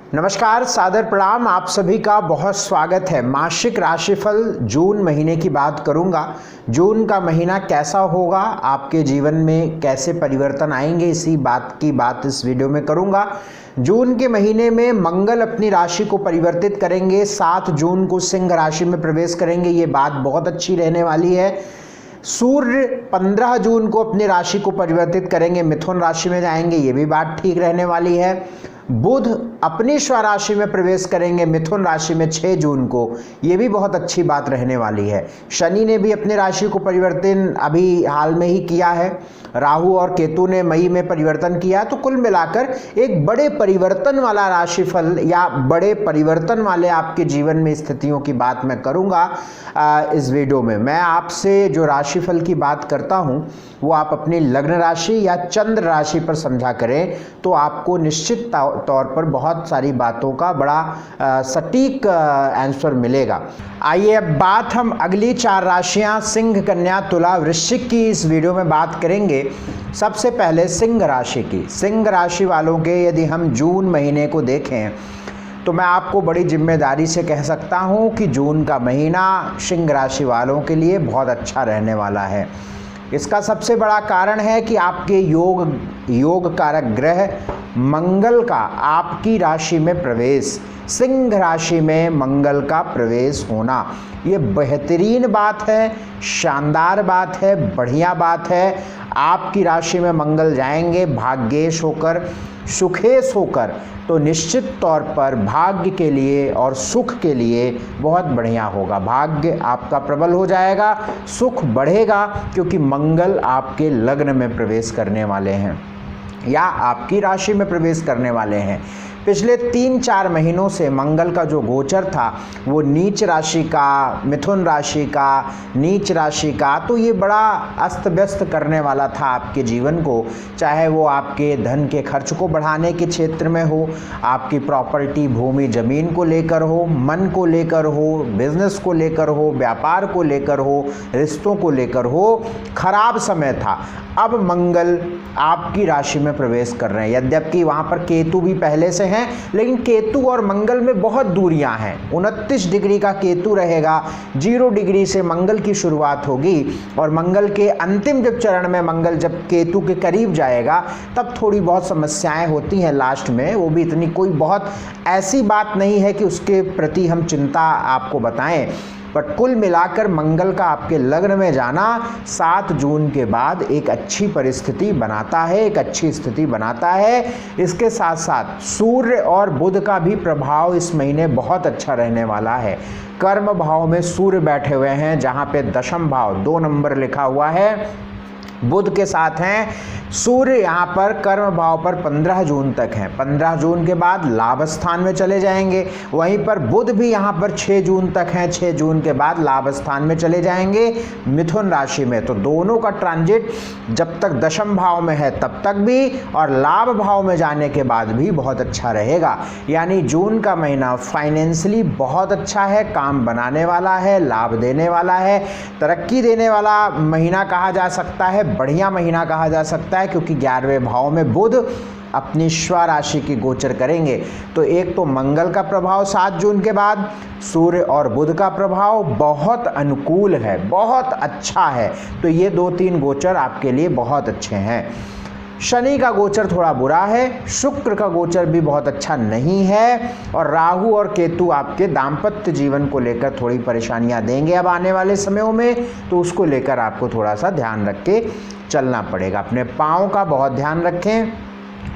नमस्कार, सादर प्रणाम। आप सभी का बहुत स्वागत है। मासिक राशिफल जून महीने की बात करूंगा। जून का महीना कैसा होगा, आपके जीवन में कैसे परिवर्तन आएंगे, इसी बात की बात इस वीडियो में करूंगा। जून के महीने में मंगल अपनी राशि को परिवर्तित करेंगे। 7 जून को सिंह राशि में प्रवेश करेंगे, ये बात बहुत अच्छी रहने वाली है। सूर्य 15 जून को अपनी राशि को परिवर्तित करेंगे, मिथुन राशि में जाएंगे, ये भी बात ठीक रहने वाली है। बुध अपनी स्वराशि में प्रवेश करेंगे मिथुन राशि में 6 जून को, ये भी बहुत अच्छी बात रहने वाली है। शनि ने भी अपनी राशि को परिवर्तन अभी हाल में ही किया है। राहु और केतु ने मई में परिवर्तन किया। तो कुल मिलाकर एक बड़े परिवर्तन वाला राशिफल या बड़े परिवर्तन वाले आपके जीवन में स्थितियों की बात मैं करूंगा। इस वीडियो में मैं आपसे जो राशिफल की बात करता हूं वो आप अपनी लग्न राशि या चंद्र राशि पर समझा करें, तो आपको निश्चित तौर पर बहुत सारी बातों का बड़ा सटीक आंसर मिलेगा। आइए अब बात हम अगली 4 राशियां सिंह, कन्या, तुला, वृश्चिक की इस वीडियो में बात करेंगे। सबसे पहले सिंह राशि की। सिंह राशि वालों के यदि हम जून महीने को देखें तो मैं आपको बड़ी जिम्मेदारी से कह सकता हूं कि जून का महीना सिंह राशि वालों के लिए बहुत अच्छा रहने वाला है। इसका सबसे बड़ा कारण है कि आपके योग कारक ग्रह मंगल का आपकी राशि में प्रवेश, सिंह राशि में मंगल का प्रवेश होना, ये बेहतरीन बात है, शानदार बात है, बढ़िया बात है। आपकी राशि में मंगल जाएंगे भाग्येश होकर, सुखेश होकर, तो निश्चित तौर पर भाग्य के लिए और सुख के लिए बहुत बढ़िया होगा। भाग्य आपका प्रबल हो जाएगा, सुख बढ़ेगा, क्योंकि मंगल आपके लग्न में प्रवेश करने वाले हैं या आपकी राशि में प्रवेश करने वाले हैं। पिछले 3-4 महीनों से मंगल का जो गोचर था वो नीच राशि का, मिथुन राशि का, नीच राशि का, तो ये बड़ा अस्त व्यस्त करने वाला था आपके जीवन को। चाहे वो आपके धन के खर्च को बढ़ाने के क्षेत्र में हो, आपकी प्रॉपर्टी भूमि ज़मीन को लेकर हो, मन को लेकर हो, बिजनेस को लेकर हो, व्यापार को लेकर हो, रिश्तों को लेकर हो, खराब समय था। अब मंगल आपकी राशि में प्रवेश कर रहे हैं। यद्यपि वहाँ पर केतु भी पहले से हैं, लेकिन केतु और मंगल में बहुत दूरियां हैं। 29 डिग्री का केतु रहेगा, 0 डिग्री से मंगल की शुरुआत होगी, और मंगल के अंतिम जब चरण में मंगल जब केतु के करीब जाएगा तब थोड़ी बहुत समस्याएं होती हैं लास्ट में। वो भी इतनी कोई बहुत ऐसी बात नहीं है कि उसके प्रति हम चिंता आपको बताएं, बट कुल मिलाकर मंगल का आपके लग्न में जाना 7 जून के बाद एक अच्छी परिस्थिति बनाता है, एक अच्छी स्थिति बनाता है। इसके साथ साथ सूर्य और बुध का भी प्रभाव इस महीने बहुत अच्छा रहने वाला है। कर्म भाव में सूर्य बैठे हुए हैं, जहाँ पे दशम भाव 2 नंबर लिखा हुआ है, बुध के साथ हैं। सूर्य यहाँ पर कर्म भाव पर 15 जून तक हैं। 15 जून के बाद लाभ स्थान में चले जाएंगे। वहीं पर बुध भी यहाँ पर 6 जून तक हैं। 6 जून के बाद लाभ स्थान में चले जाएंगे मिथुन राशि में। तो दोनों का ट्रांजिट जब तक दशम भाव में है तब तक भी, और लाभ भाव में जाने के बाद भी बहुत अच्छा रहेगा। यानी जून का महीना फाइनेंशियली बहुत अच्छा है, काम बनाने वाला है, लाभ देने वाला है, तरक्की देने वाला महीना कहा जा सकता है, बढ़िया महीना कहा जा सकता है, क्योंकि 11वें भाव में बुध अपनी स्वराशि की गोचर करेंगे। तो एक तो मंगल का प्रभाव 7 जून के बाद, सूर्य और बुध का प्रभाव बहुत अनुकूल है, बहुत अच्छा है। तो ये 2-3 गोचर आपके लिए बहुत अच्छे हैं। शनि का गोचर थोड़ा बुरा है, शुक्र का गोचर भी बहुत अच्छा नहीं है, और राहु और केतु आपके दाम्पत्य जीवन को लेकर थोड़ी परेशानियां देंगे अब आने वाले समयों में। तो उसको लेकर आपको थोड़ा सा ध्यान रख के चलना पड़ेगा। अपने पाँव का बहुत ध्यान रखें,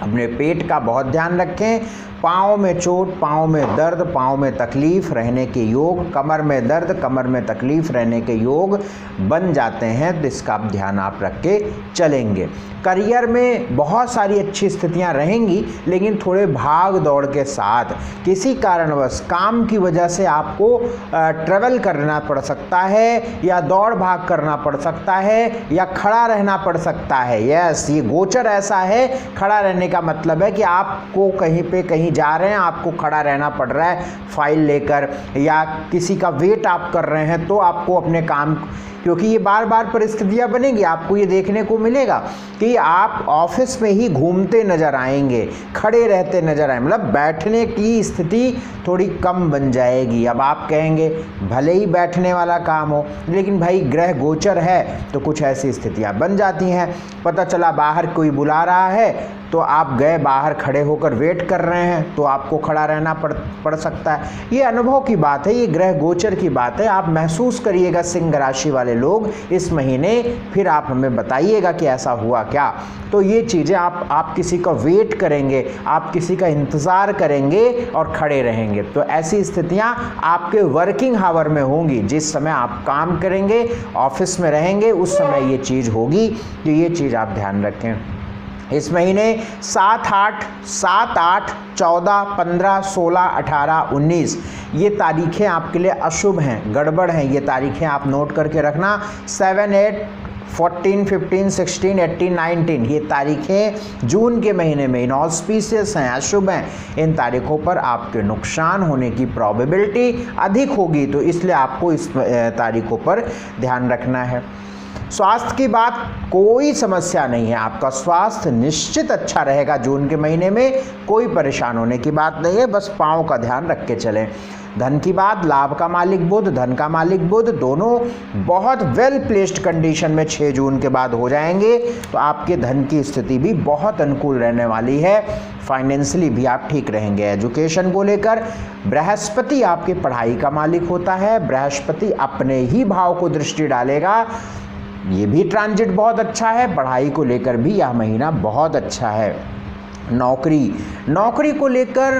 अपने पेट का बहुत ध्यान रखें। पाँव में चोट, पाँव में दर्द, पाँव में तकलीफ रहने के योग, कमर में दर्द, कमर में तकलीफ रहने के योग बन जाते हैं। तो इसका ध्यान आप रख के चलेंगे। करियर में बहुत सारी अच्छी स्थितियां रहेंगी, लेकिन थोड़े भाग दौड़ के साथ किसी कारणवश काम की वजह से आपको ट्रैवल करना पड़ सकता है, या दौड़ भाग करना पड़ सकता है, या खड़ा रहना पड़ सकता है। यस, ये गोचर ऐसा है, खड़ा रहने का मतलब है कि आपको कहीं पे कहीं जा रहे हैं, आपको खड़ा रहना पड़ रहा है फाइल लेकर, या किसी का वेट आप कर रहे हैं, तो आपको अपने काम क्योंकि ये बार बार परिस्थितियां बनेंगी, आपको ये देखने को मिलेगा कि आप ऑफिस में ही घूमते नजर आएंगे, खड़े रहते नजर आएंगे, मतलब बैठने की स्थिति थोड़ी कम बन जाएगी। अब आप कहेंगे भले ही बैठने वाला काम हो, लेकिन भाई ग्रह गोचर है तो कुछ ऐसी स्थितियां बन जाती हैं। पता चला बाहर कोई बुला रहा है तो आप गए, बाहर खड़े होकर वेट कर रहे हैं तो आपको खड़ा रहना पड़ सकता है। ये अनुभव की बात है, ये ग्रह गोचर की बात है। आप महसूस करिएगा सिंह राशि वाले लोग इस महीने, फिर आप हमें बताइएगा कि ऐसा हुआ क्या। तो ये चीज़ें आप किसी का वेट करेंगे, आप किसी का इंतज़ार करेंगे और खड़े रहेंगे, तो ऐसी स्थितियां आपके वर्किंग हावर में होंगी। जिस समय आप काम करेंगे, ऑफिस में रहेंगे, उस समय ये चीज़ होगी। तो ये चीज़ आप ध्यान रखें। इस महीने 7, 8, 14, 15, 16, 18, 19 ये तारीखें आपके लिए अशुभ हैं, गड़बड़ हैं। ये तारीखें आप नोट करके रखना। 7, 8, 14, 15, 16, 18, 19 ये तारीखें जून के महीने में इनऑस्पिशियस हैं, अशुभ हैं। इन तारीखों पर आपके नुकसान होने की प्रोबेबिलिटी अधिक होगी, तो इसलिए आपको इस तारीखों पर ध्यान रखना है। स्वास्थ्य की बात, कोई समस्या नहीं है, आपका स्वास्थ्य निश्चित अच्छा रहेगा जून के महीने में, कोई परेशान होने की बात नहीं है, बस पाँव का ध्यान रख के चलें। धन की बात, लाभ का मालिक बुध, धन का मालिक बुध दोनों बहुत वेल प्लेस्ड कंडीशन में 6 जून के बाद हो जाएंगे, तो आपके धन की स्थिति भी बहुत अनुकूल रहने वाली है। फाइनेंशियली भी आप ठीक रहेंगे। एजुकेशन को लेकर बृहस्पति आपके पढ़ाई का मालिक होता है, बृहस्पति अपने ही भाव को दृष्टि डालेगा, ये भी ट्रांजिट बहुत अच्छा है। पढ़ाई को लेकर भी यह महीना बहुत अच्छा है। नौकरी को लेकर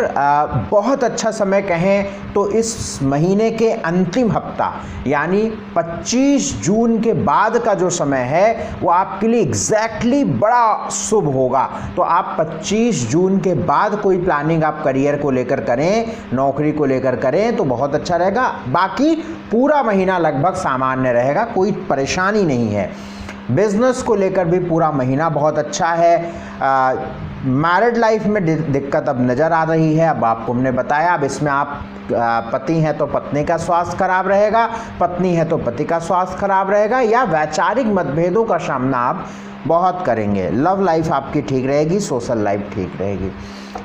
बहुत अच्छा समय कहें तो इस महीने के अंतिम हफ्ता यानी 25 जून के बाद का जो समय है वो आपके लिए एग्जैक्टली बड़ा शुभ होगा। तो आप 25 जून के बाद कोई प्लानिंग आप करियर को लेकर करें, नौकरी को लेकर करें तो बहुत अच्छा रहेगा। बाकी पूरा महीना लगभग सामान्य रहेगा, कोई परेशानी नहीं है। बिजनेस को लेकर भी पूरा महीना बहुत अच्छा है। मैरिड लाइफ में दिक्कत अब नज़र आ रही है, अब आपको हमने बताया। अब इसमें आप पति हैं तो पत्नी का स्वास्थ्य खराब रहेगा, पत्नी है तो पति का स्वास्थ्य खराब रहेगा, या वैचारिक मतभेदों का सामना आप बहुत करेंगे। लव लाइफ आपकी ठीक रहेगी, सोशल लाइफ ठीक रहेगी।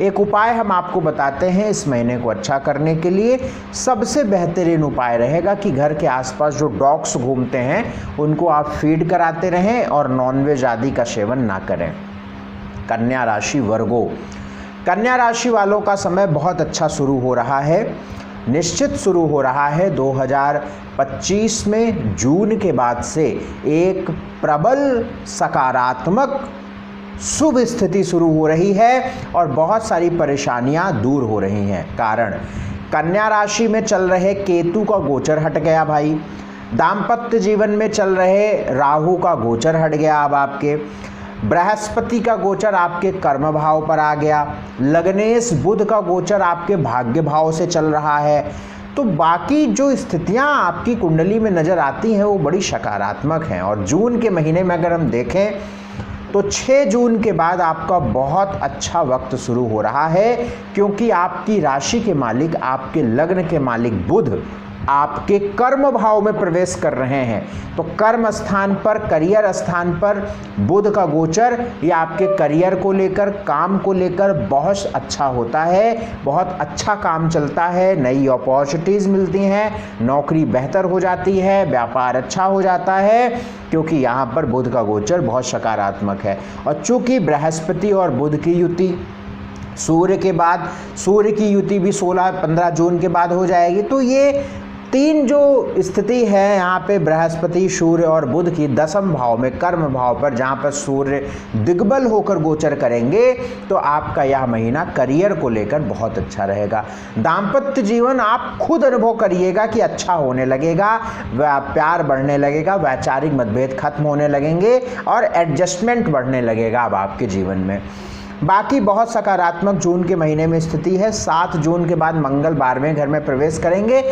एक उपाय हम आपको बताते हैं इस महीने को अच्छा करने के लिए। सबसे बेहतरीन उपाय रहेगा कि घर के आसपास जो डॉग्स घूमते हैं उनको आप फीड कराते रहें और नॉनवेज आदि का सेवन ना करें। कन्या राशि वर्गो, कन्या राशि वालों का समय बहुत अच्छा शुरू हो रहा है, निश्चित शुरू हो रहा है। 2025 में जून के बाद से एक प्रबल सकारात्मक शुभ स्थिति शुरू हो रही है और बहुत सारी परेशानियां दूर हो रही हैं। कारण कन्या राशि में चल रहे केतु का गोचर हट गया भाई, दाम्पत्य जीवन में चल रहे राहु का गोचर हट गया, अब आपके बृहस्पति का गोचर आपके कर्म भाव पर आ गया, लग्नेश बुध का गोचर आपके भाग्य भाव से चल रहा है। तो बाकी जो स्थितियां आपकी कुंडली में नज़र आती हैं वो बड़ी सकारात्मक हैं। और जून के महीने में अगर हम देखें तो 6 जून के बाद आपका बहुत अच्छा वक्त शुरू हो रहा है, क्योंकि आपकी राशि के मालिक, आपके लग्न के मालिक बुध आपके कर्म भाव में प्रवेश कर रहे हैं। तो कर्म स्थान पर, करियर स्थान पर बुध का गोचर ये आपके करियर को लेकर, काम को लेकर बहुत अच्छा होता है, बहुत अच्छा काम चलता है, नई अपॉर्चुनिटीज़ मिलती हैं, नौकरी बेहतर हो जाती है, व्यापार अच्छा हो जाता है, क्योंकि यहाँ पर बुध का गोचर बहुत सकारात्मक है। और चूँकि बृहस्पति और बुध की युति सूर्य के बाद, सूर्य की युति भी 16-15 जून के बाद हो जाएगी, तो ये 3 जो स्थिति है यहाँ पे बृहस्पति, सूर्य और बुध की दशम भाव में, कर्म भाव पर, जहाँ पर सूर्य दिग्बल होकर गोचर करेंगे, तो आपका यह महीना करियर को लेकर बहुत अच्छा रहेगा। दाम्पत्य जीवन आप खुद अनुभव करिएगा कि अच्छा होने लगेगा, प्यार बढ़ने लगेगा, वैचारिक मतभेद खत्म होने लगेंगे और एडजस्टमेंट बढ़ने लगेगा अब आपके जीवन में। बाकी बहुत सकारात्मक जून के महीने में स्थिति है। 7 जून के बाद मंगल 12वें घर में प्रवेश करेंगे।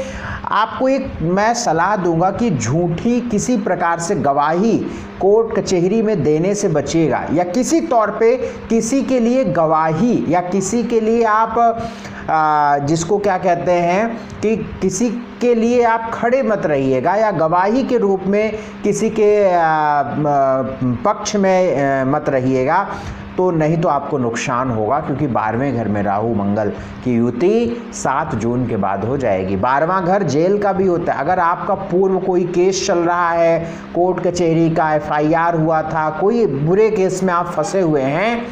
आपको एक मैं सलाह दूंगा कि झूठी किसी प्रकार से गवाही कोर्ट कचहरी में देने से बचिएगा, या किसी तौर पे किसी के लिए गवाही या किसी के लिए आप जिसको क्या कहते हैं कि किसी के लिए आप खड़े मत रहिएगा या गवाही के रूप में किसी के पक्ष में मत रहिएगा, तो नहीं तो आपको नुकसान होगा, क्योंकि 12वें घर में राहु मंगल की युति 7 जून के बाद हो जाएगी। 12वां घर जेल का भी होता है। अगर आपका पूर्व कोई केस चल रहा है, कोर्ट कचहरी का FIR हुआ था, कोई बुरे केस में आप फंसे हुए हैं,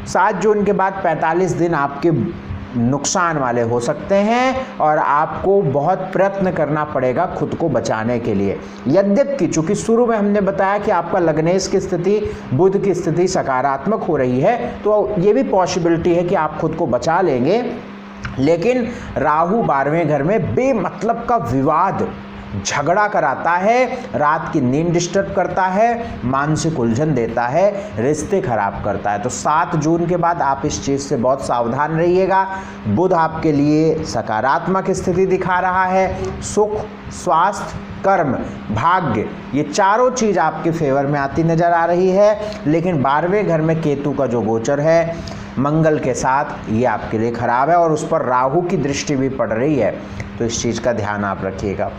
7 जून के बाद 45 दिन आपके नुकसान वाले हो सकते हैं और आपको बहुत प्रयत्न करना पड़ेगा खुद को बचाने के लिए। यद्यपि चूंकि शुरू में हमने बताया कि आपका लग्नेश की स्थिति, बुध की स्थिति सकारात्मक हो रही है, तो ये भी पॉसिबिलिटी है कि आप खुद को बचा लेंगे, लेकिन राहु 12वें घर में बेमतलब का विवाद, झगड़ा कराता है, रात की नींद डिस्टर्ब करता है, मानसिक उलझन देता है, रिश्ते खराब करता है। तो 7 जून के बाद आप इस चीज़ से बहुत सावधान रहिएगा। बुध आपके लिए सकारात्मक स्थिति दिखा रहा है। सुख, स्वास्थ्य, कर्म, भाग्य, ये चारों चीज़ आपके फेवर में आती नजर आ रही है। लेकिन 12वें घर में केतु का जो गोचर है मंगल के साथ, ये आपके लिए खराब है और उस पर राहु की दृष्टि भी पड़ रही है, तो इस चीज़ का ध्यान आप रखिएगा।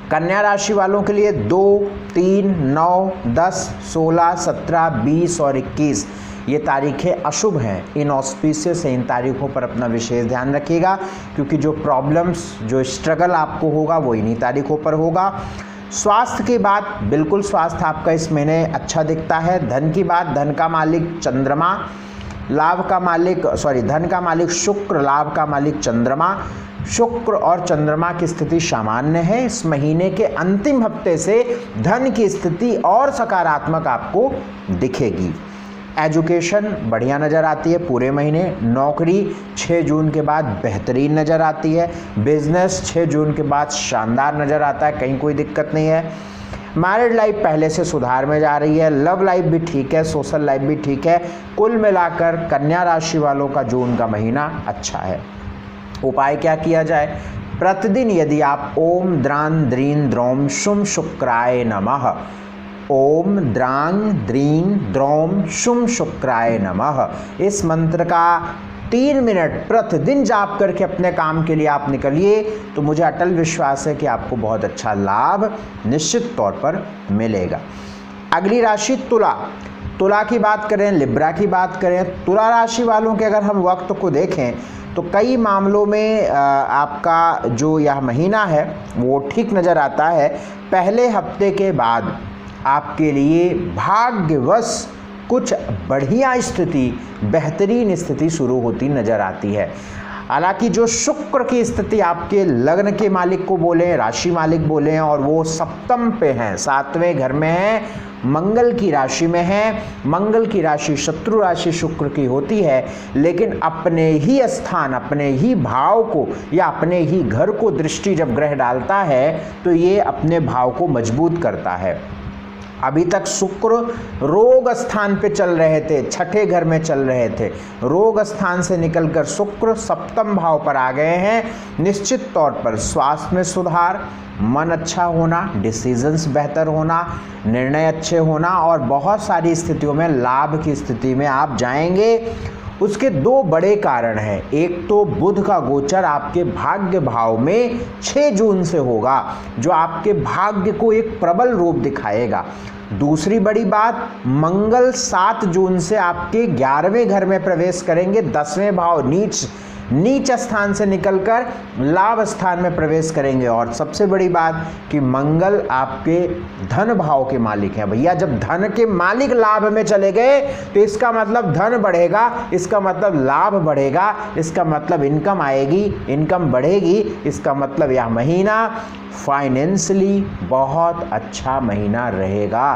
कन्या राशि वालों के लिए 2, 3, 9, 10, 16, 17, 20 और 21 ये तारीखें अशुभ हैं। इनऑस्पिशियस है, इन तारीखों पर अपना विशेष ध्यान रखिएगा, क्योंकि जो प्रॉब्लम्स, जो स्ट्रगल आपको होगा वो इन्हीं तारीखों पर होगा। स्वास्थ्य की बात, बिल्कुल स्वास्थ्य आपका इस महीने अच्छा दिखता है। धन की बात, धन का मालिक चंद्रमा, लाभ का मालिक धन का मालिक शुक्र, लाभ का मालिक चंद्रमा। शुक्र और चंद्रमा की स्थिति सामान्य है। इस महीने के अंतिम हफ्ते से धन की स्थिति और सकारात्मक आपको दिखेगी। एजुकेशन बढ़िया नज़र आती है पूरे महीने। नौकरी 6 जून के बाद बेहतरीन नज़र आती है। बिजनेस 6 जून के बाद शानदार नज़र आता है, कहीं कोई दिक्कत नहीं है। मैरिड लाइफ पहले से सुधार में जा रही है। लव लाइफ भी ठीक है, सोशल लाइफ भी ठीक है। कुल मिलाकर कन्या राशि वालों का जून का महीना अच्छा है। उपाय क्या किया जाए? प्रतिदिन यदि आप ओम द्रां द्रीं द्रौम शुम शुक्राय नमः, ओम द्रां द्रीं द्रौम शुम शुक्राय नमः, इस मंत्र का 3 मिनट प्रतिदिन जाप करके अपने काम के लिए आप निकलिए, तो मुझे अटल विश्वास है कि आपको बहुत अच्छा लाभ निश्चित तौर पर मिलेगा। अगली राशि तुला। तुला की बात करें, लिब्रा की बात करें, तुला राशि वालों के अगर हम वक्त को देखें तो कई मामलों में आपका जो यह महीना है वो ठीक नज़र आता है। पहले हफ्ते के बाद आपके लिए भाग्यवश कुछ बढ़िया स्थिति, बेहतरीन स्थिति शुरू होती नज़र आती है। हालांकि जो शुक्र की स्थिति आपके लग्न के मालिक को बोलें, राशि मालिक बोलें, और वो सप्तम पे हैं, 7वें घर में हैं, मंगल की राशि में है। मंगल की राशि शत्रु राशि शुक्र की होती है, लेकिन अपने ही स्थान, अपने ही भाव को या अपने ही घर को दृष्टि जब ग्रह डालता है तो ये अपने भाव को मजबूत करता है। अभी तक शुक्र रोग स्थान पे चल रहे थे, 6ठे घर में चल रहे थे, रोग स्थान से निकलकर शुक्र सप्तम भाव पर आ गए हैं। निश्चित तौर पर स्वास्थ्य में सुधार, मन अच्छा होना, डिसीजंस बेहतर होना, निर्णय अच्छे होना और बहुत सारी स्थितियों में लाभ की स्थिति में आप जाएंगे। उसके 2 बड़े कारण हैं। एक तो बुध का गोचर आपके भाग्य भाव में 6 जून से होगा, जो आपके भाग्य को एक प्रबल रूप दिखाएगा। दूसरी बड़ी बात, मंगल 7 जून से आपके 11वें घर में प्रवेश करेंगे, 10वें भाव नीच स्थान से निकलकर लाभ स्थान में प्रवेश करेंगे। और सबसे बड़ी बात कि मंगल आपके धन भाव के मालिक हैं। भैया जब धन के मालिक लाभ में चले गए तो इसका मतलब धन बढ़ेगा, इसका मतलब लाभ बढ़ेगा, इसका मतलब इनकम आएगी, इनकम बढ़ेगी। इसका मतलब यह महीना फाइनेंशियली बहुत अच्छा महीना रहेगा।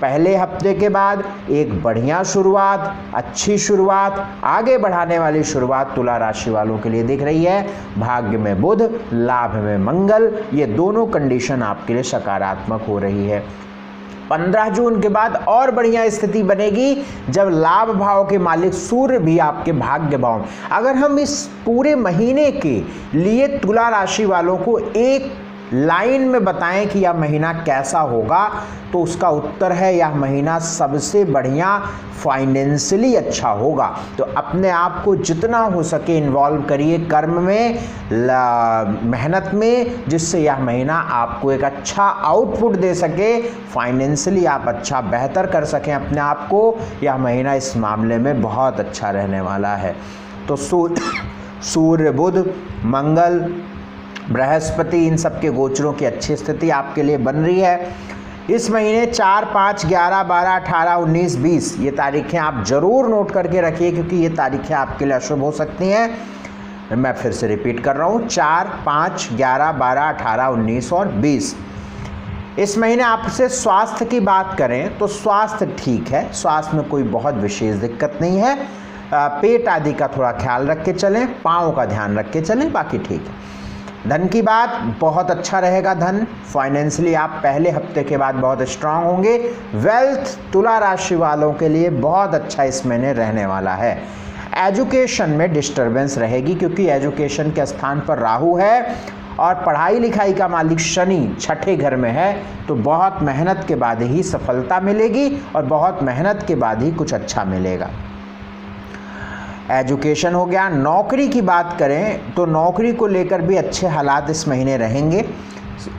पहले हफ्ते के बाद एक बढ़िया शुरुआत, अच्छी शुरुआत, आगे बढ़ाने वाली शुरुआत तुला राशि वालों के लिए दिख रही है। भाग्य में बुध, लाभ में मंगल, ये दोनों कंडीशन आपके लिए सकारात्मक हो रही है। 15 जून के बाद और बढ़िया स्थिति बनेगी जब लाभ भाव के मालिक सूर्य भी आपके भाग्य भाव में। अगर हम इस पूरे महीने के लिए तुला राशि वालों को एक लाइन में बताएं कि यह महीना कैसा होगा, तो उसका उत्तर है यह महीना सबसे बढ़िया फाइनेंशियली अच्छा होगा। तो अपने आप को जितना हो सके इन्वॉल्व करिए कर्म में, मेहनत में, जिससे यह महीना आपको एक अच्छा आउटपुट दे सके, फाइनेंशियली आप अच्छा बेहतर कर सकें अपने आप को। यह महीना इस मामले में बहुत अच्छा रहने वाला है। तो सूर्य, बुध, मंगल, बृहस्पति, इन सब के गोचरों की अच्छी स्थिति आपके लिए बन रही है। इस महीने 4, 5, 11, 12, 18, 19, 20 ये तारीखें आप जरूर नोट करके रखिए, क्योंकि ये तारीखें आपके लिए अशुभ हो सकती हैं। मैं फिर से रिपीट कर रहा हूँ, 4, 5, 11, 12, 18, 19 और 20। इस महीने आपसे स्वास्थ्य की बात करें तो स्वास्थ्य ठीक है, स्वास्थ्य में कोई बहुत विशेष दिक्कत नहीं है। पेट आदि का थोड़ा ख्याल रख के चलें, पाँव का ध्यान रख के चलें, बाकी ठीक है। धन की बात बहुत अच्छा रहेगा, धन फाइनेंशियली आप पहले हफ्ते के बाद बहुत स्ट्रांग होंगे। वेल्थ तुला राशि वालों के लिए बहुत अच्छा इस महीने रहने वाला है। एजुकेशन में डिस्टरबेंस रहेगी, क्योंकि एजुकेशन के स्थान पर राहु है और पढ़ाई लिखाई का मालिक शनि छठे घर में है, तो बहुत मेहनत के बाद ही सफलता मिलेगी और बहुत मेहनत के बाद ही कुछ अच्छा मिलेगा। एजुकेशन हो गया। नौकरी की बात करें तो नौकरी को लेकर भी अच्छे हालात इस महीने रहेंगे।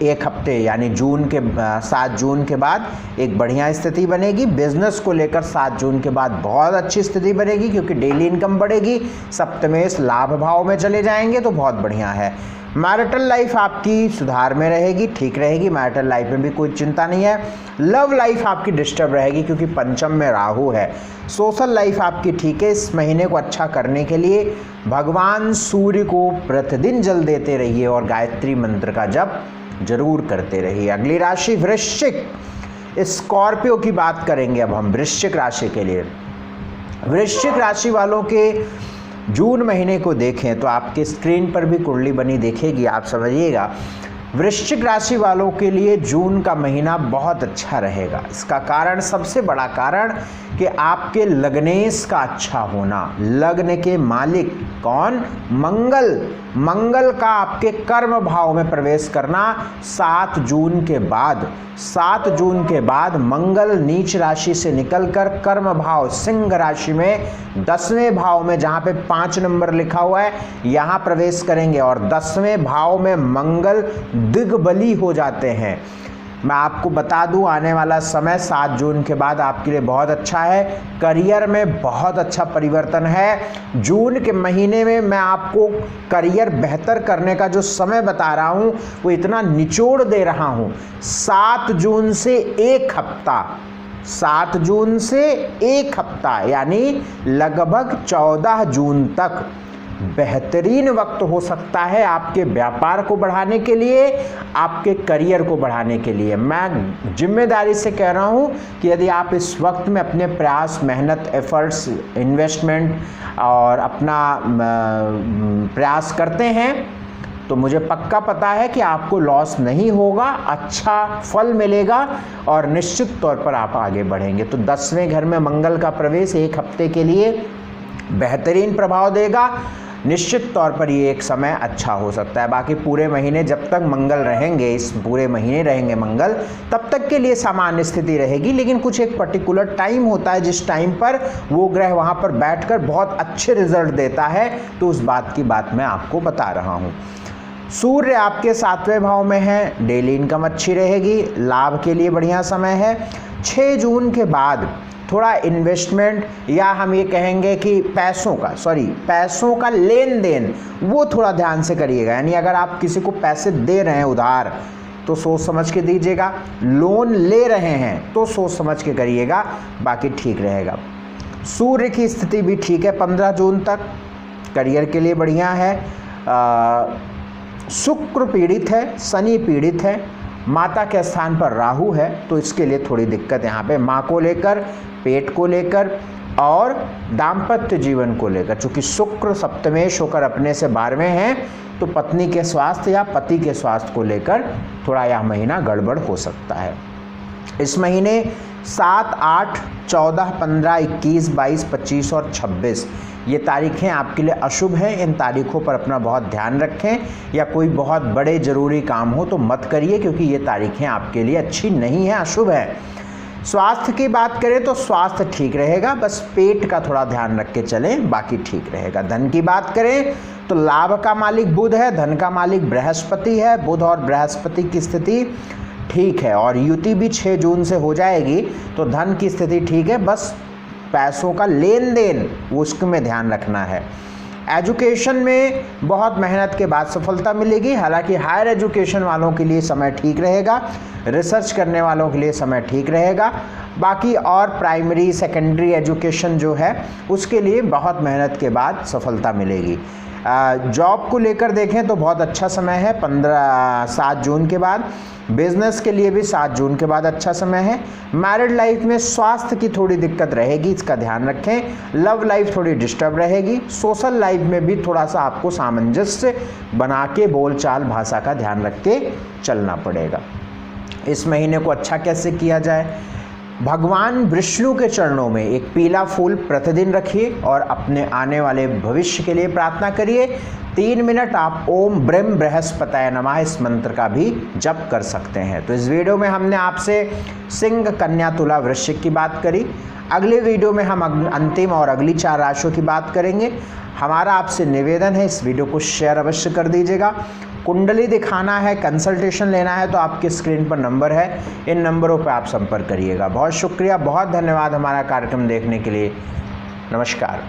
एक हफ्ते यानी 7 जून के बाद एक बढ़िया स्थिति बनेगी। बिजनेस को लेकर 7 जून के बाद बहुत अच्छी स्थिति बनेगी, क्योंकि डेली इनकम बढ़ेगी, सप्तमेश लाभ भाव में चले जाएंगे, तो बहुत बढ़िया है। मैरिटल लाइफ आपकी सुधार में रहेगी, ठीक रहेगी, मैरिटल लाइफ में भी कोई चिंता नहीं है। लव लाइफ आपकी डिस्टर्ब रहेगी, क्योंकि पंचम में राहु है। सोशल लाइफ आपकी ठीक है। इस महीने को अच्छा करने के लिए भगवान सूर्य को प्रतिदिन जल देते रहिए और गायत्री मंत्र का जप जरूर करते रहिए। अगली राशि वृश्चिक, स्कॉर्पियो की बात करेंगे अब हम वृश्चिक राशि के लिए। वृश्चिक राशि वालों के जून महीने को देखें तो आपके स्क्रीन पर भी कुंडली बनी दिखेगी, आप समझिएगा। वृश्चिक राशि वालों के लिए जून का महीना बहुत अच्छा रहेगा। इसका कारण, सबसे बड़ा कारण कि आपके लग्नेश का अच्छा होना। लग्न के मालिक कौन? मंगल। मंगल का आपके कर्म भाव में प्रवेश करना 7 जून के बाद। 7 जून के बाद मंगल नीच राशि से निकलकर कर्म भाव सिंह राशि में 10वें भाव में, जहाँ पे 5 नंबर लिखा हुआ है, यहाँ प्रवेश करेंगे और 10वें भाव में मंगल दिग्बली हो जाते हैं। मैं आपको बता दूं, आने वाला समय 7 जून के बाद आपके लिए बहुत अच्छा है। करियर में बहुत अच्छा परिवर्तन है। जून के महीने में मैं आपको करियर बेहतर करने का जो समय बता रहा हूं वो इतना निचोड़ दे रहा हूं। 7 जून से एक हफ्ता, 7 जून से एक हफ्ता यानी लगभग 14 जून तक बेहतरीन वक्त हो सकता है आपके व्यापार को बढ़ाने के लिए, आपके करियर को बढ़ाने के लिए। मैं जिम्मेदारी से कह रहा हूं कि यदि आप इस वक्त में अपने प्रयास, मेहनत, एफर्ट्स, इन्वेस्टमेंट और अपना प्रयास करते हैं तो मुझे पक्का पता है कि आपको लॉस नहीं होगा, अच्छा फल मिलेगा और निश्चित तौर पर आप आगे बढ़ेंगे। तो 10वें घर में मंगल का प्रवेश एक हफ्ते के लिए बेहतरीन प्रभाव देगा। निश्चित तौर पर ये एक समय अच्छा हो सकता है। बाकी पूरे महीने जब तक मंगल रहेंगे, इस पूरे महीने रहेंगे मंगल, तब तक के लिए सामान्य स्थिति रहेगी। लेकिन कुछ एक पर्टिकुलर टाइम होता है जिस टाइम पर वो ग्रह वहाँ पर बैठकर बहुत अच्छे रिजल्ट देता है, तो उस बात की बात मैं आपको बता रहा हूँ। सूर्य आपके 7वें भाव में है, डेली इनकम अच्छी रहेगी, लाभ के लिए बढ़िया समय है। 6 जून के बाद थोड़ा इन्वेस्टमेंट या हम ये कहेंगे कि पैसों का लेन देन वो थोड़ा ध्यान से करिएगा। यानी अगर आप किसी को पैसे दे रहे हैं उधार तो सोच समझ के दीजिएगा, लोन ले रहे हैं तो सोच समझ के करिएगा, बाकी ठीक रहेगा। सूर्य की स्थिति भी ठीक है 15 जून तक, करियर के लिए बढ़िया है। शुक्र पीड़ित है, शनि पीड़ित है, माता के स्थान पर राहु है, तो इसके लिए थोड़ी दिक्कत यहाँ पे माँ को लेकर, पेट को लेकर और दाम्पत्य जीवन को लेकर। चूँकि शुक्र सप्तमेश होकर अपने से 12वें हैं, तो पत्नी के स्वास्थ्य या पति के स्वास्थ्य को लेकर थोड़ा यह महीना गड़बड़ हो सकता है। इस महीने 7, 8, 14, 15, 21, 22, 25 और 26 ये तारीखें आपके लिए अशुभ हैं। इन तारीखों पर अपना बहुत ध्यान रखें, या कोई बहुत बड़े ज़रूरी काम हो तो मत करिए, क्योंकि ये तारीखें आपके लिए अच्छी नहीं हैं, अशुभ है। स्वास्थ्य की बात करें तो स्वास्थ्य ठीक रहेगा, बस पेट का थोड़ा ध्यान रख के चलें, बाकी ठीक रहेगा। धन की बात करें तो लाभ का मालिक बुध है, धन का मालिक बृहस्पति है। बुध और बृहस्पति की स्थिति ठीक है और युति भी 6 जून से हो जाएगी, तो धन की स्थिति ठीक है, बस पैसों का लेन देन उसमें ध्यान रखना है। एजुकेशन में बहुत मेहनत के बाद सफलता मिलेगी, हालांकि हायर एजुकेशन वालों के लिए समय ठीक रहेगा, रिसर्च करने वालों के लिए समय ठीक रहेगा। बाकी और प्राइमरी सेकेंडरी एजुकेशन जो है उसके लिए बहुत मेहनत के बाद सफलता मिलेगी। जॉब को लेकर देखें तो बहुत अच्छा समय है 7 जून के बाद। बिजनेस के लिए भी 7 जून के बाद अच्छा समय है। मैरिड लाइफ में स्वास्थ्य की थोड़ी दिक्कत रहेगी, इसका ध्यान रखें। लव लाइफ थोड़ी डिस्टर्ब रहेगी। सोशल लाइफ में भी थोड़ा सा आपको सामंजस्य बना के बोलचाल भाषा का ध्यान रख के चलना पड़ेगा। इस महीने को अच्छा कैसे किया जाए? भगवान विष्णु के चरणों में एक पीला फूल प्रतिदिन रखिए और अपने आने वाले भविष्य के लिए प्रार्थना करिए। 3 मिनट आप ओम ब्रह्म बृहस्पतये नमः इस मंत्र का भी जप कर सकते हैं। तो इस वीडियो में हमने आपसे सिंह, कन्या, तुला, वृश्चिक की बात करी। अगले वीडियो में हम अंतिम और अगली 4 राशियों की बात करेंगे। हमारा आपसे निवेदन है, इस वीडियो को शेयर अवश्य कर दीजिएगा। कुंडली दिखाना है, कंसल्टेशन लेना है तो आपके स्क्रीन पर नंबर है, इन नंबरों पर आप संपर्क करिएगा। बहुत शुक्रिया, बहुत धन्यवाद हमारा कार्यक्रम देखने के लिए। नमस्कार।